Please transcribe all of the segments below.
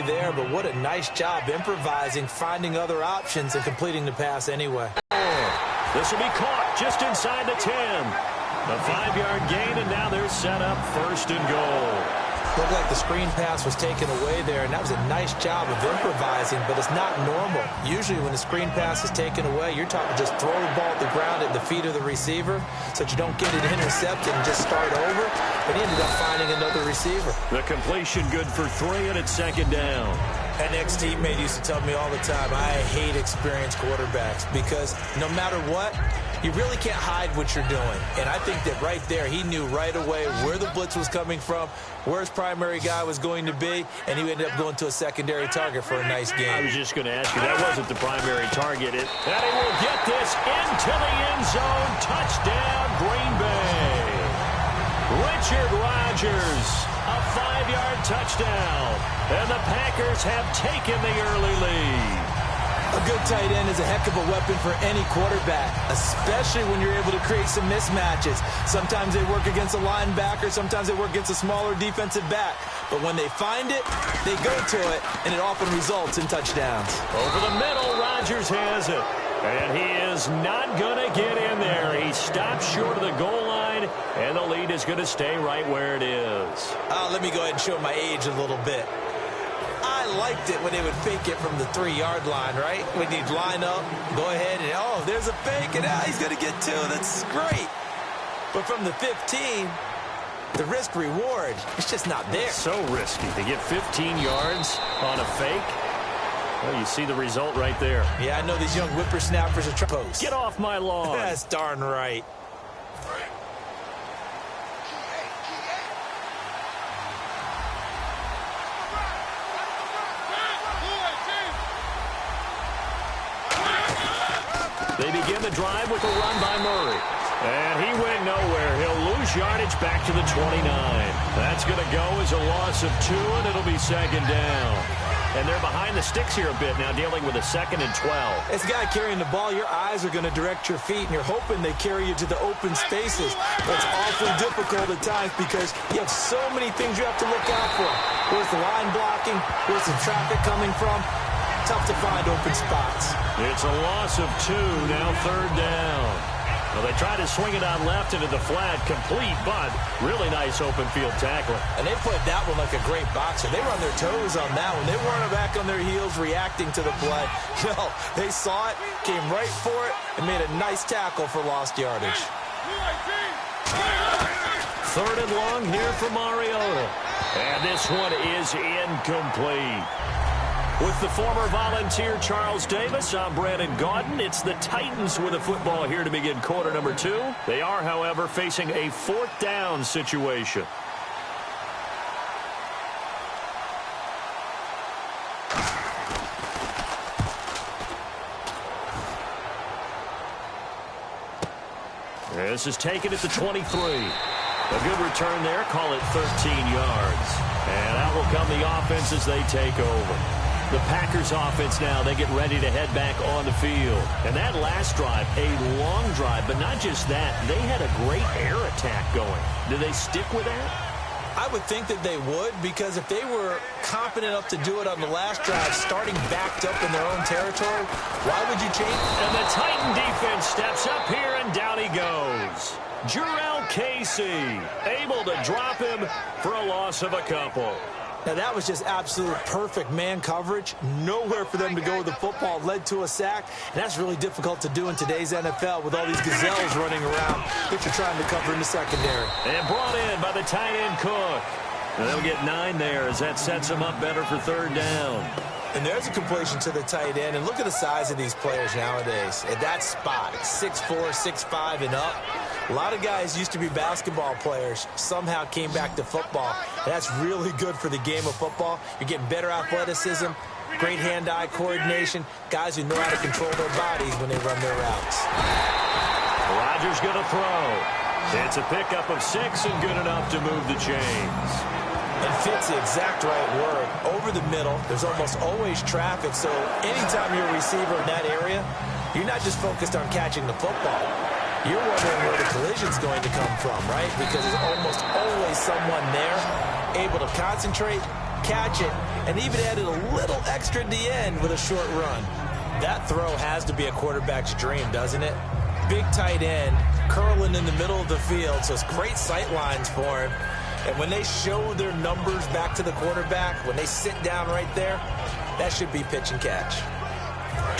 play there, but what a nice job improvising, finding other options, and completing the pass anyway. This will be caught just inside the 10. A 5-yard gain, and now they're set up 1st and goal. Looked like the screen pass was taken away there, and that was a nice job of improvising, but it's not normal. Usually when the screen pass is taken away, you're taught to just throw the ball at the ground at the feet of the receiver so that you don't get it intercepted and just start over. But he ended up finding another receiver. The completion good for 3, and it's 2nd down. An ex-teammate used to tell me all the time, I hate experienced quarterbacks because no matter what, you really can't hide what you're doing. And I think that right there, he knew right away where the blitz was coming from, where his primary guy was going to be, and he ended up going to a secondary target for a nice game. I was just going to ask you, that wasn't the primary target. And he will get this into the end zone. Touchdown, Green Bay. Richard Rodgers, a 5-yard touchdown. And the Packers have taken the early lead. A good tight end is a heck of a weapon for any quarterback, especially when you're able to create some mismatches. Sometimes they work against a linebacker, sometimes they work against a smaller defensive back. But when they find it, they go to it, and it often results in touchdowns. Over the middle, Rodgers has it. And he is not going to get in there. He stops short of the goal line, and the lead is going to stay right where it is. Let me go ahead and show my age a little bit. I liked it when they would fake it from the 3-yard line, right? When you'd line up, go ahead, and there's a fake, and he's going to get 2. That's great. But from the 15, the risk-reward, it's just not there. It's so risky to get 15 yards on a fake. Well, you see the result right there. Yeah, I know these young whippersnappers are trying to post. Get off my lawn. That's darn right. They begin the drive with a run by Murray. And he went nowhere. He'll lose yardage back to the 29. That's going to go as a loss of 2, and it'll be 2nd down. And they're behind the sticks here a bit now, dealing with a 2nd and 12. As a guy carrying the ball, your eyes are going to direct your feet, and you're hoping they carry you to the open spaces. But it's awfully difficult at times because you have so many things you have to look out for. Where's the line blocking? Where's the traffic coming from? Tough to find open spots. It's a loss of 2, now 3rd down. Well, they try to swing it out left into the flat, complete, but really nice open field tackling. And they played that one like a great boxer. They were on their toes on that one. They weren't back on their heels reacting to the play. No, they saw it, came right for it, and made a nice tackle for lost yardage. 3rd and long here for Mariota. And this one is incomplete. With the former Volunteer Charles Davis, I'm Brandon Gaudin. It's the Titans with the football here to begin quarter number 2. They are, however, facing a 4th down situation. This is taken at the 23. A good return there. Call it 13 yards. And out will come the offense as they take over. The Packers offense now, they get ready to head back on the field. And that last drive, a long drive, but not just that. They had a great air attack going. Do they stick with that? I would think that they would, because if they were confident enough to do it on the last drive, starting backed up in their own territory, why would you change? And the Titan defense steps up here, and down he goes. Jurrell Casey able to drop him for a loss of a couple. Now, that was just absolute perfect man coverage. Nowhere for them to go with the football. Led to a sack. And that's really difficult to do in today's NFL with all these gazelles running around that you're trying to cover in the secondary. And brought in by the tight end Cook. And they'll get 9 there as that sets them up better for 3rd down. And there's a completion to the tight end. And look at the size of these players nowadays. At that spot, 6'4", 6'5", and up. A lot of guys used to be basketball players, somehow came back to football. That's really good for the game of football. You're getting better athleticism, great hand-eye coordination, guys who know how to control their bodies when they run their routes. Rodgers going to throw. It's a pickup of 6 and good enough to move the chains. And fits the exact right word. Over the middle, there's almost always traffic, so anytime you're a receiver in that area, you're not just focused on catching the football. You're wondering where the collision's going to come from, right? Because there's almost always someone there able to concentrate catch it, and even added a little extra at the end with a short run. That throw has to be a quarterback's dream, doesn't it? Big tight end, curling in the middle of the field, so it's great sight lines for him. And when they show their numbers back to the quarterback, when they sit down right there, that should be pitch and catch.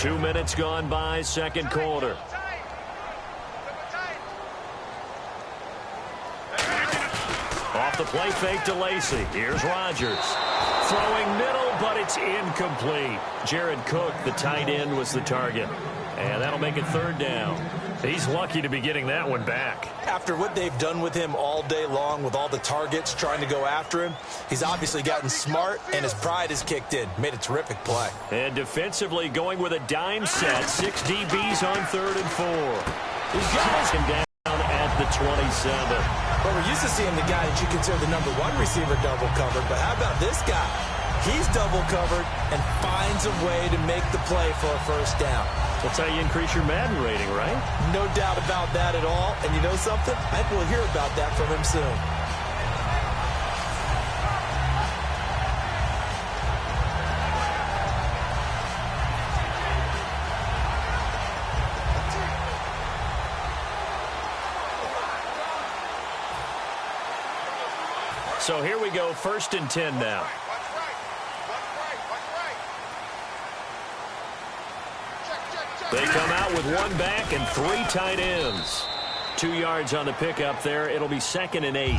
2 minutes gone by, second quarter. Off the play fake to Lacy. Here's Rodgers. Throwing middle, but it's incomplete. Jared Cook, the tight end, was the target. And that'll make it third down. He's lucky to be getting that one back. After what they've done with him all day long with all the targets trying to go after him, he's obviously gotten smart, and his pride has kicked in. Made a terrific play. And defensively going with a dime set. 6 DBs on 3rd and 4. He's got him down at the 27. Well, we're used to seeing the guy that you consider the number 1 receiver double covered, but how about this guy? He's double covered and finds a way to make the play for a first down. That's how you increase your Madden rating, right? No doubt about that at all. And you know something? I think we'll hear about that from him soon. So here we go, 1st and 10 now. They come out with 1 back and 3 tight ends. 2 yards on the pickup there. It'll be 2nd and 8.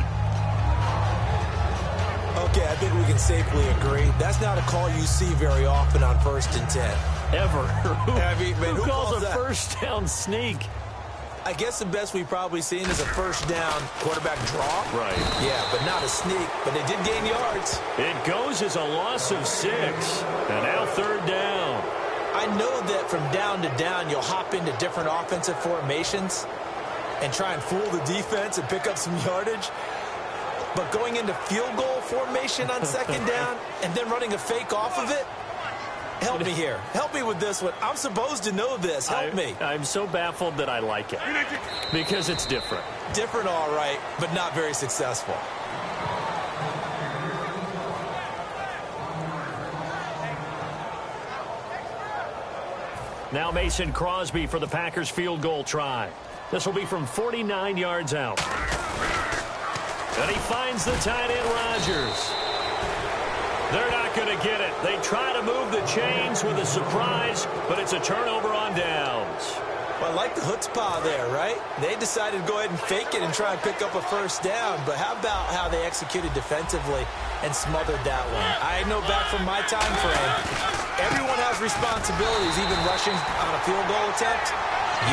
Okay, I think we can safely agree. That's not a call you see very often on 1st and 10. Ever. Who calls a that? first down sneak? I guess the best we've probably seen is a first down quarterback draw. Right. Yeah, but not a sneak. But they did gain yards. It goes as a loss of 6. And now 3rd down. I know that from down to down, you'll hop into different offensive formations and try and fool the defense and pick up some yardage. But going into field goal formation on 2nd down and then running a fake off of it, help me here. Help me with this one. I'm supposed to know this. Help me. I'm so baffled that I like it because it's different. Different, all right, but not very successful. Now Mason Crosby for the Packers field goal try. This will be from 49 yards out. And he finds the tight end, Rodgers. They're not going to get it. They try to move the chains with a surprise, but it's a turnover on downs. Well, I like the chutzpah there, right? They decided to go ahead and fake it and try and pick up a first down, but how about how they executed defensively and smothered that one? I know back from my time frame, everyone has responsibilities, even rushing on a field goal attempt.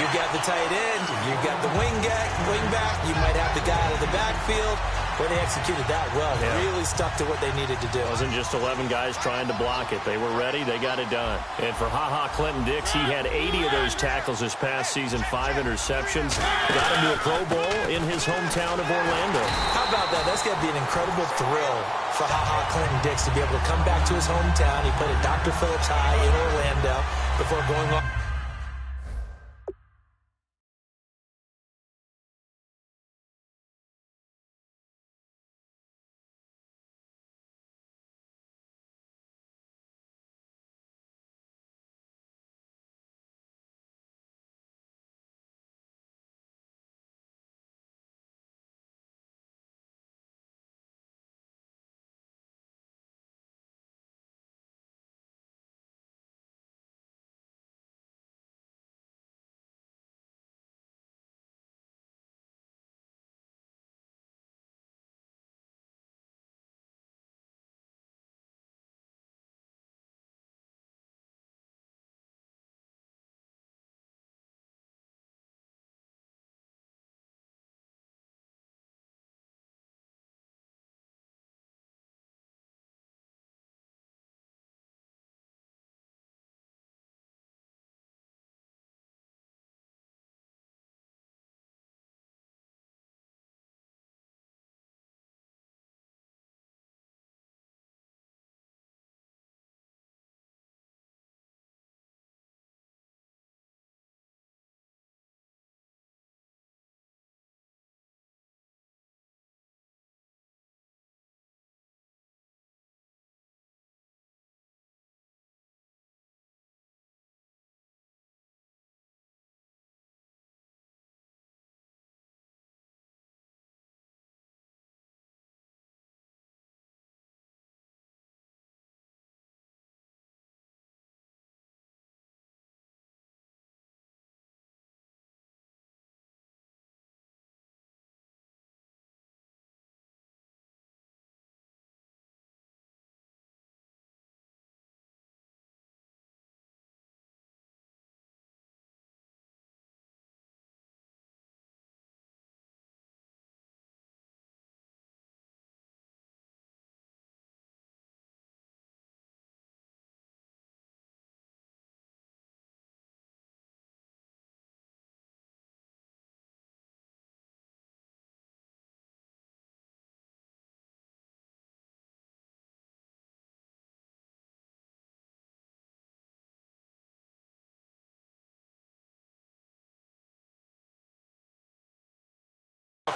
You got the tight end, you got the wing back, you might have the guy out of the backfield. Where they executed that well. Really stuck to what they needed to do. It wasn't just 11 guys trying to block it. They were ready. They got it done. And for Clinton-Dix, he had 80 of those tackles this past season, 5 interceptions. Got him to a Pro Bowl in his hometown of Orlando. How about that? That's got to be an incredible thrill for Clinton-Dix to be able to come back to his hometown. He played at Dr. Phillips High in Orlando before going on.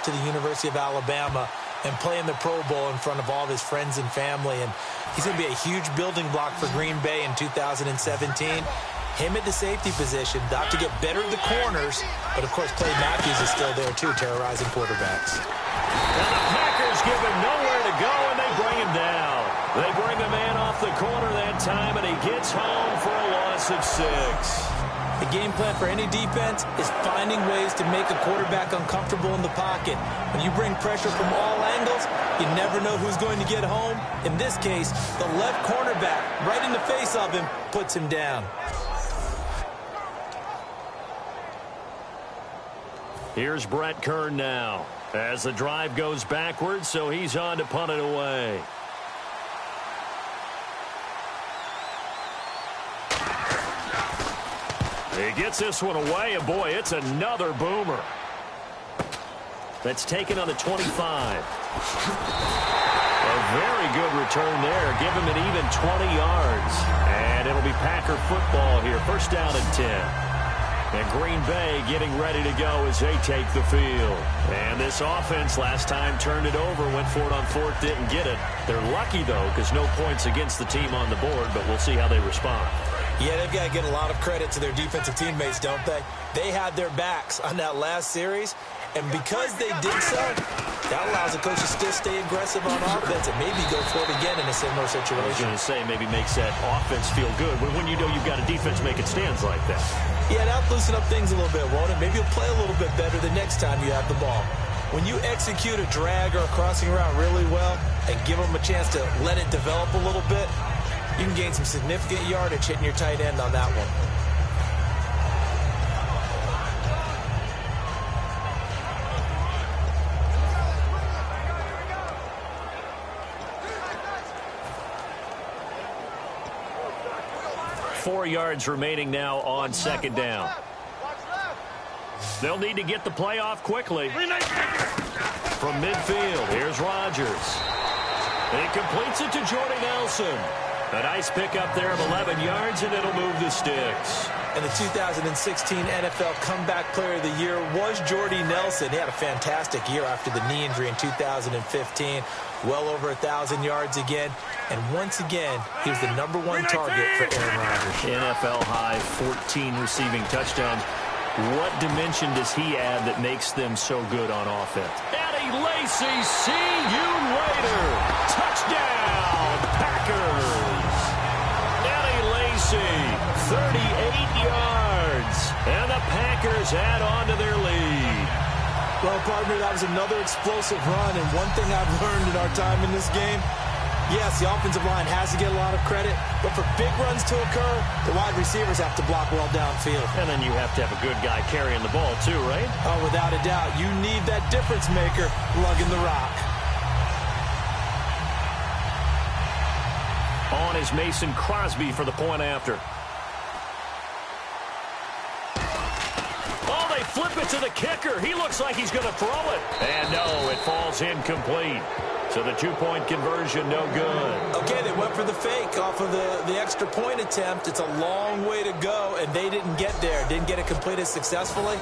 to the University of Alabama and play in the Pro Bowl in front of all of his friends and family. And he's going to be a huge building block for Green Bay in 2017. Him at the safety position, got to get better at the corners, but of course Clay Matthews is still there too, terrorizing quarterbacks. And the Packers give him nowhere to go, and they bring him down. They bring the man off the corner that time, and he gets home for a loss of 6. The game plan for any defense is finding ways to make a quarterback uncomfortable in the pocket. When you bring pressure from all angles, you never know who's going to get home. In this case, the left cornerback, right in the face of him, puts him down. Here's Brett Kern now as the drive goes backwards, so he's on to punt it away. He gets this one away, and boy, it's another boomer. That's taken on the 25. A very good return there. Give him an even 20 yards. And it'll be Packer football here. First down and 10. And Green Bay getting ready to go as they take the field. And this offense last time turned it over, went for it on fourth, didn't get it. They're lucky, though, because no points against the team on the board, but we'll see how they respond. Yeah, they've got to get a lot of credit to their defensive teammates, don't they? They had their backs on that last series, and because they did so, that allows the coach to still stay aggressive on offense and maybe go for it again in a similar situation. I was going to say, maybe makes that offense feel good, but when you know you've got a defense making stands like that. Yeah, that'll loosen up things a little bit, won't it? Maybe you'll play a little bit better the next time you have the ball. When you execute a drag or a crossing route really well and give them a chance to let it develop a little bit, you can gain some significant yardage hitting your tight end on that one. Four yards remaining now on second down. They'll need to get the play off quickly. From midfield, here's Rodgers. He completes it to Jordy Nelson. A nice pickup there of 11 yards, and it'll move the sticks. And the 2016 NFL Comeback Player of the Year was Jordy Nelson. He had a fantastic year after the knee injury in 2015. Well over 1,000 yards again. And once again, he was the #1 target for Aaron Rodgers. NFL high 14 receiving touchdowns. What dimension does he add that makes them so good on offense? Eddie Lacy, see you later. Touchdown, Packers. Eddie Lacy, 38 yards. And the Packers add on to their lead. Well, partner, that was another explosive run. And one thing I've learned in our time in this game, yes, the offensive line has to get a lot of credit, but for big runs to occur, the wide receivers have to block well downfield. And then you have to have a good guy carrying the ball too, right? Oh, without a doubt. You need that difference maker lugging the rock. On is Mason Crosby for the point after. Oh, they flip it to the kicker. He looks like he's going to throw it. And no, it falls incomplete. So the two-point conversion, no good. Okay, they went for the fake off of the extra point attempt. It's a long way to go, and they didn't get there. Didn't get it completed successfully.